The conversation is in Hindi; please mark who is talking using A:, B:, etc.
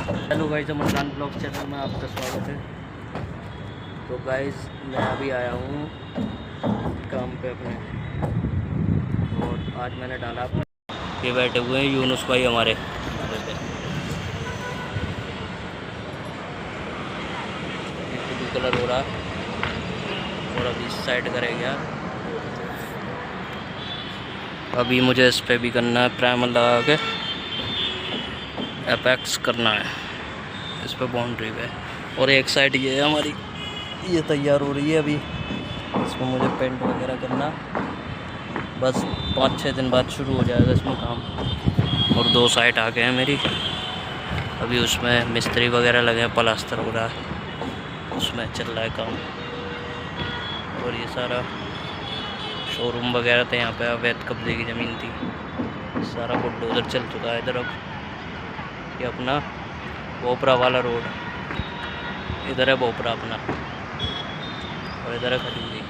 A: हेलो गाइस, अमरखान ब्लॉग चैनल में आपका स्वागत है। तो गाइस मैं अभी आया हूँ काम पे अपने, और आज मैंने डाला अपने। ये बैठे हुए हैं यूनुस भाई हमारे पे। ब्लू कलर हो रहा और अभी साइड करेगा। अभी मुझे इस पे भी करना है, प्राइमर लगा के एपेक्स करना है इस पे बाउंड्री पे। और एक साइड ये है हमारी, ये तैयार हो रही है अभी। इसमें मुझे पेंट वगैरह करना, बस 5-6 दिन बाद शुरू हो जाएगा इसमें काम। और 2 साइड आ गए हैं मेरी, अभी उसमें मिस्त्री वगैरह लगे हैं, प्लास्टर हो रहा है, उसमें चल रहा है काम। और ये सारा शोरूम वगैरह थे यहाँ पे, अवैध कब्जे की ज़मीन थी, सारा बुलडोज़र चल चुका है इधर। अब ये अपना भोपरा वाला रोड, इधर है भोपरा अपना, और इधर है खजूरी।